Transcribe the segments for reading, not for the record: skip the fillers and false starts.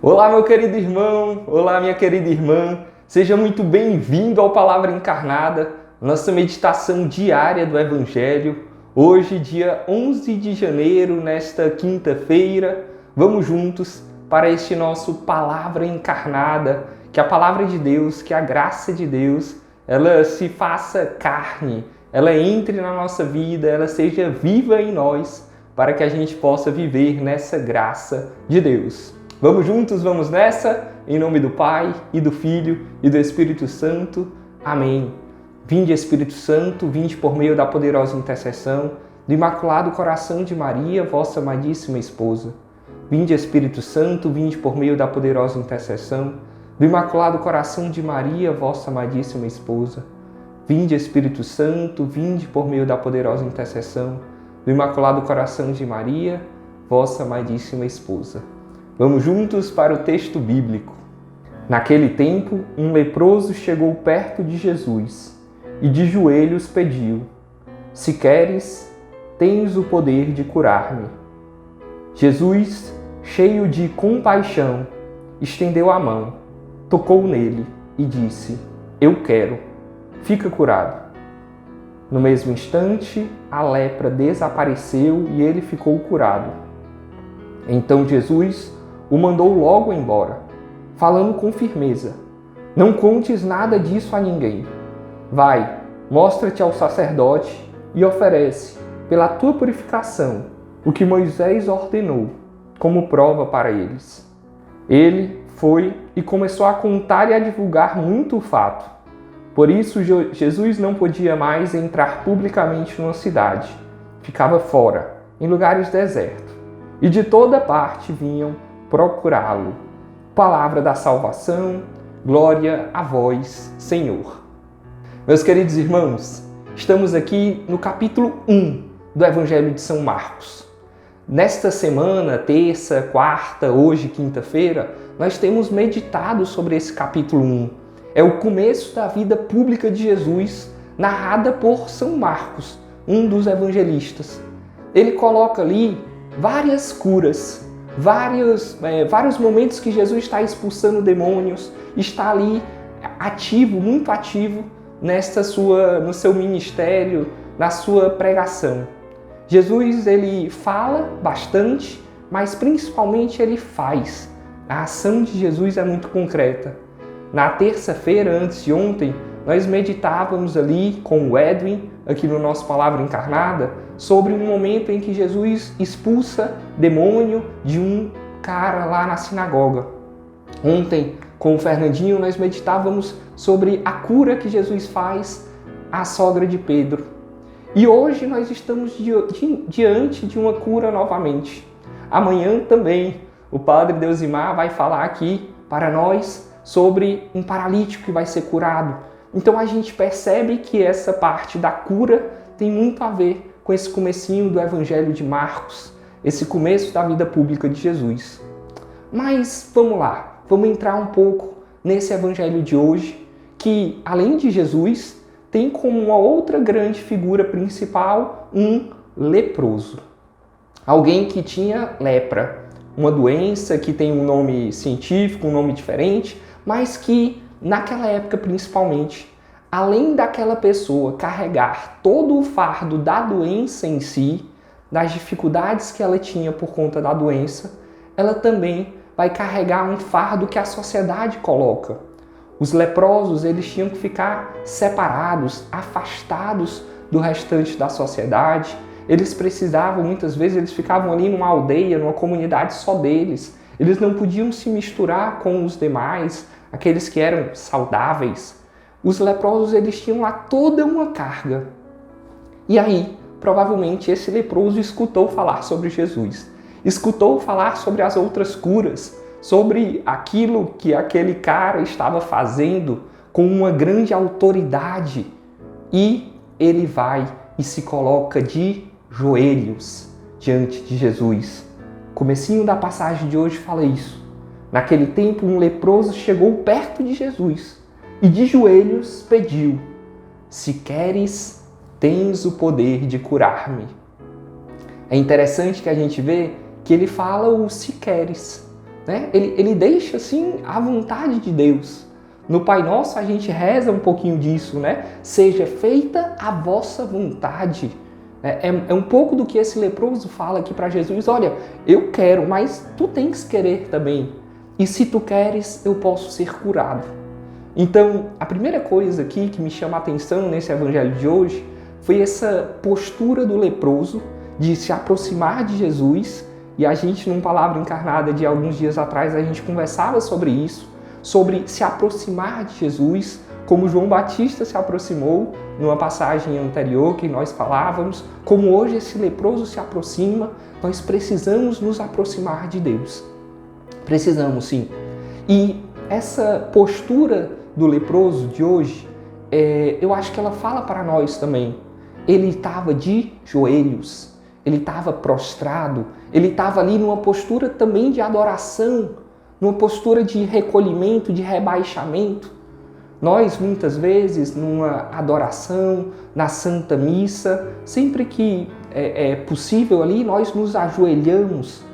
Olá, meu querido irmão, olá, minha querida irmã, seja muito bem-vindo ao Palavra Encarnada, nossa meditação diária do Evangelho. Hoje, dia 11 de janeiro, nesta quinta-feira, vamos juntos para este nosso Palavra Encarnada, que a Palavra de Deus, que a graça de Deus, ela se faça carne, ela entre na nossa vida, ela seja viva em nós, para que a gente possa viver nessa graça de Deus. Vamos juntos, vamos nessa? Em nome do Pai, e do Filho, e do Espírito Santo. Amém. Vinde, Espírito Santo, vinde por meio da poderosa intercessão do Imaculado Coração de Maria, vossa amadíssima esposa. Vinde, Espírito Santo, vinde por meio da poderosa intercessão do Imaculado Coração de Maria, vossa amadíssima esposa. Vinde, Espírito Santo, vinde por meio da poderosa intercessão do Imaculado Coração de Maria, vossa amadíssima esposa. Vamos juntos para o texto bíblico. Naquele tempo, um leproso chegou perto de Jesus e de joelhos pediu: "Se queres, tens o poder de curar-me." Jesus, cheio de compaixão, estendeu a mão, tocou nele e disse: "Eu quero, fica curado." No mesmo instante, a lepra desapareceu e ele ficou curado. Então Jesus o mandou logo embora, falando com firmeza: "Não contes nada disso a ninguém. Vai, mostra-te ao sacerdote e oferece, pela tua purificação, o que Moisés ordenou, como prova para eles." Ele foi e começou a contar e a divulgar muito o fato. Por isso, Jesus não podia mais entrar publicamente numa cidade. Ficava fora, em lugares desertos, e de toda parte vinham procurá-lo. Palavra da salvação, glória a vós, Senhor. Meus queridos irmãos, estamos aqui no capítulo 1 do Evangelho de São Marcos. Nesta semana, terça, quarta, hoje, quinta-feira, nós temos meditado sobre esse capítulo 1. É o começo da vida pública de Jesus, narrada por São Marcos, um dos evangelistas. Ele coloca ali várias curas, vários momentos que Jesus está expulsando demônios, está ali ativo, muito ativo no seu ministério, na sua pregação. Jesus, ele fala bastante, mas principalmente ele faz. A ação de Jesus é muito concreta. Na terça-feira, antes de ontem, nós meditávamos ali com o Edwin, aqui no nosso Palavra Encarnada, sobre um momento em que Jesus expulsa demônio de um cara lá na sinagoga. Ontem, com o Fernandinho, nós meditávamos sobre a cura que Jesus faz à sogra de Pedro. E hoje nós estamos diante de uma cura novamente. Amanhã também o Padre Deusimar vai falar aqui para nós sobre um paralítico que vai ser curado. Então a gente percebe que essa parte da cura tem muito a ver com esse comecinho do Evangelho de Marcos, esse começo da vida pública de Jesus. Mas vamos lá, vamos entrar um pouco nesse Evangelho de hoje, que além de Jesus, tem como uma outra grande figura principal um leproso. Alguém que tinha lepra, uma doença que tem um nome científico, um nome diferente, mas que naquela época principalmente, além daquela pessoa carregar todo o fardo da doença em si, das dificuldades que ela tinha por conta da doença, ela também vai carregar um fardo que a sociedade coloca. Os leprosos, eles tinham que ficar separados, afastados do restante da sociedade. Eles precisavam, muitas vezes, eles ficavam ali numa aldeia, numa comunidade só deles. Eles não podiam se misturar com os demais, aqueles que eram saudáveis. Os leprosos, eles tinham lá toda uma carga. E aí, provavelmente, esse leproso escutou falar sobre Jesus. Escutou falar sobre as outras curas, sobre aquilo que aquele cara estava fazendo com uma grande autoridade. E ele vai e se coloca de joelhos diante de Jesus. O comecinho da passagem de hoje fala isso. Naquele tempo, um leproso chegou perto de Jesus e de joelhos pediu: "Se queres, tens o poder de curar-me." É interessante que a gente vê que ele fala o "se queres", né? Ele deixa assim a vontade de Deus. No Pai Nosso a gente reza um pouquinho disso, né? Seja feita a vossa vontade. É um pouco do que esse leproso fala aqui para Jesus. Olha, eu quero, mas tu tens que querer também. E se tu queres, eu posso ser curado. Então, a primeira coisa aqui que me chama a atenção nesse evangelho de hoje foi essa postura do leproso de se aproximar de Jesus. E a gente, numa palavra encarnada de alguns dias atrás, a gente conversava sobre isso, sobre se aproximar de Jesus, como João Batista se aproximou numa passagem anterior que nós falávamos, como hoje esse leproso se aproxima. Nós precisamos nos aproximar de Deus. Precisamos, sim. E essa postura do leproso de hoje, eu acho que ela fala para nós também. Ele estava de joelhos, ele estava prostrado, ele estava ali numa postura também de adoração, numa postura de recolhimento, de rebaixamento. Nós, muitas vezes, numa adoração, na Santa Missa, sempre que é possível ali, nós nos ajoelhamos.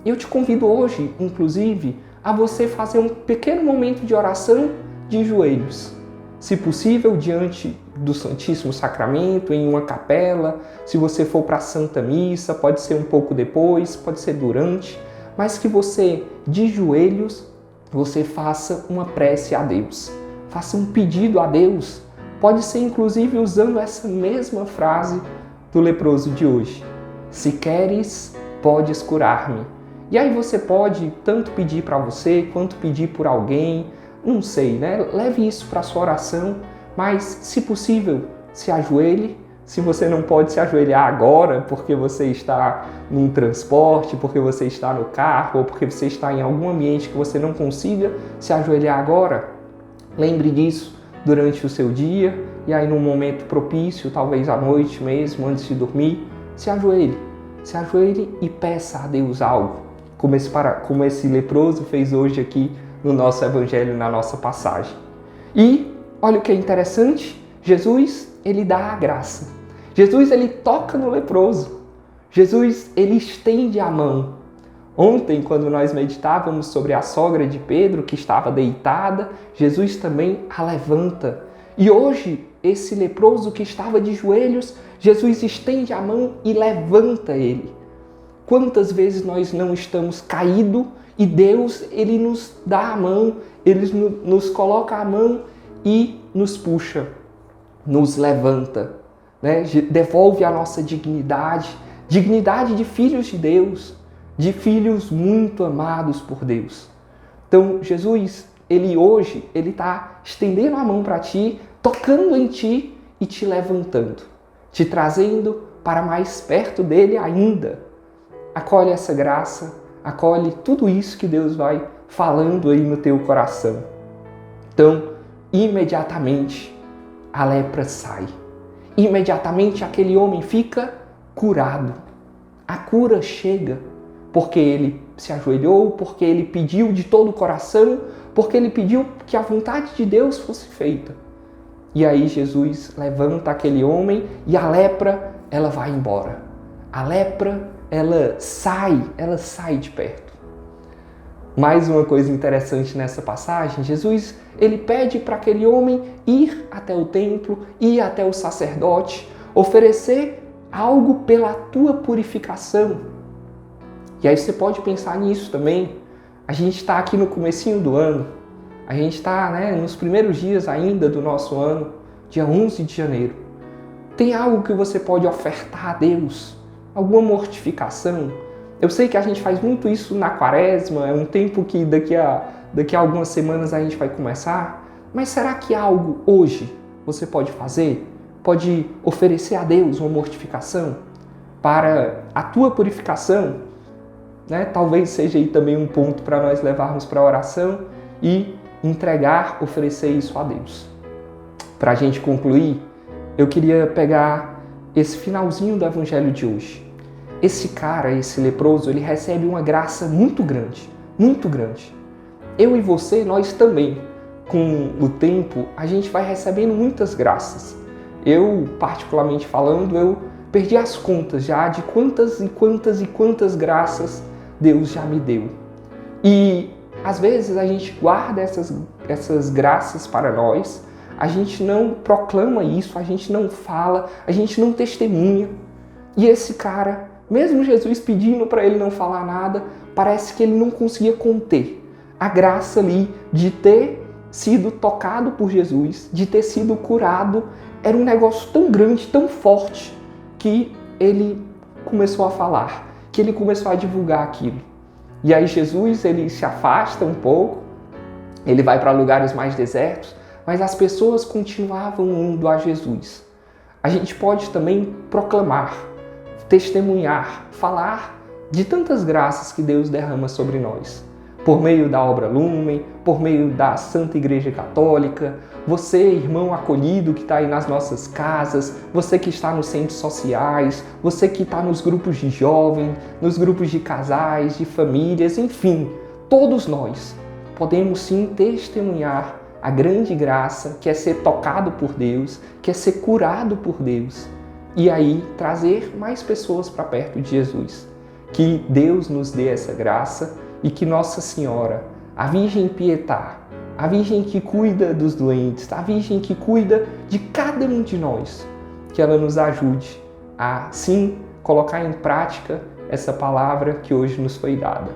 Eu te convido hoje, inclusive, a você fazer um pequeno momento de oração de joelhos. Se possível, diante do Santíssimo Sacramento, em uma capela. Se você for para a Santa Missa, pode ser um pouco depois, pode ser durante, mas que você, de joelhos, você faça uma prece a Deus. Faça um pedido a Deus. Pode ser, inclusive, usando essa mesma frase do leproso de hoje. Se queres, podes curar-me. E aí você pode tanto pedir para você, quanto pedir por alguém, não sei, né? Leve isso para a sua oração, mas, se possível, se ajoelhe. Se você não pode se ajoelhar agora, porque você está num transporte, porque você está no carro, ou porque você está em algum ambiente que você não consiga se ajoelhar agora, lembre disso durante o seu dia, e aí num momento propício, talvez à noite mesmo, antes de dormir, se ajoelhe e peça a Deus algo, como esse leproso fez hoje aqui no nosso evangelho, na nossa passagem. E olha o que é interessante, Jesus, ele dá a graça. Jesus, ele toca no leproso. Jesus, ele estende a mão. Ontem, quando nós meditávamos sobre a sogra de Pedro, que estava deitada, Jesus também a levanta. E hoje, esse leproso que estava de joelhos, Jesus estende a mão e levanta ele. Quantas vezes nós não estamos caídos e Deus, ele nos dá a mão, ele nos coloca a mão e nos puxa, nos levanta, né? Devolve a nossa dignidade de filhos de Deus, de filhos muito amados por Deus. Então, Jesus, ele hoje, ele está estendendo a mão para ti, tocando em ti e te levantando, te trazendo para mais perto dele ainda. Acolhe essa graça, acolhe tudo isso que Deus vai falando aí no teu coração. Então, imediatamente a lepra sai. Imediatamente aquele homem fica curado. A cura chega porque ele se ajoelhou, porque ele pediu de todo o coração, porque ele pediu que a vontade de Deus fosse feita. E aí Jesus levanta aquele homem e a lepra, ela vai embora. A lepra, ela sai de perto. Mais uma coisa interessante nessa passagem, Jesus, ele pede para aquele homem ir até o templo, ir até o sacerdote, oferecer algo pela tua purificação. E aí você pode pensar nisso também. A gente está aqui no comecinho do ano, a gente está, nos primeiros dias ainda do nosso ano, dia 11 de janeiro. Tem algo que você pode ofertar a Deus? Alguma mortificação? Eu sei que a gente faz muito isso na quaresma, é um tempo que daqui a algumas semanas a gente vai começar, mas será que algo hoje você pode fazer? Pode oferecer a Deus uma mortificação para a tua purificação? Talvez seja aí também um ponto para nós levarmos para a oração e entregar, oferecer isso a Deus. Para a gente concluir, eu queria pegar esse finalzinho do evangelho de hoje. Esse cara, esse leproso, ele recebe uma graça muito grande, muito grande. Eu e você, nós também, com o tempo, a gente vai recebendo muitas graças. Eu, particularmente falando, eu perdi as contas já de quantas e quantas e quantas graças Deus já me deu. E às vezes a gente guarda essas graças para nós, a gente não proclama isso, a gente não fala, a gente não testemunha. E esse cara, mesmo Jesus pedindo para ele não falar nada, parece que ele não conseguia conter a graça ali de ter sido tocado por Jesus, de ter sido curado. Era um negócio tão grande, tão forte, que ele começou a falar, que ele começou a divulgar aquilo. E aí Jesus, ele se afasta um pouco, ele vai para lugares mais desertos, mas as pessoas continuavam indo a Jesus. A gente pode também proclamar, testemunhar, falar de tantas graças que Deus derrama sobre nós. Por meio da obra Lumen, por meio da Santa Igreja Católica, você, irmão acolhido que está aí nas nossas casas, você que está nos centros sociais, você que está nos grupos de jovens, nos grupos de casais, de famílias, enfim, todos nós podemos sim testemunhar a grande graça que é ser tocado por Deus, que é ser curado por Deus, e aí trazer mais pessoas para perto de Jesus. Que Deus nos dê essa graça e que Nossa Senhora, a Virgem Pietá, a Virgem que cuida dos doentes, a Virgem que cuida de cada um de nós, que ela nos ajude a, sim, colocar em prática essa palavra que hoje nos foi dada.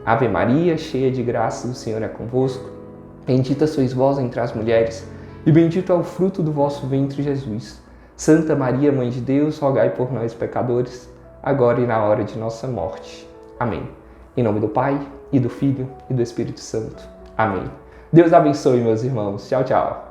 Ave Maria, cheia de graça, o Senhor é convosco. Bendita sois vós entre as mulheres, e bendito é o fruto do vosso ventre, Jesus. Santa Maria, Mãe de Deus, rogai por nós, pecadores, agora e na hora de nossa morte. Amém. Em nome do Pai, e do Filho, e do Espírito Santo. Amém. Deus abençoe, meus irmãos. Tchau, tchau.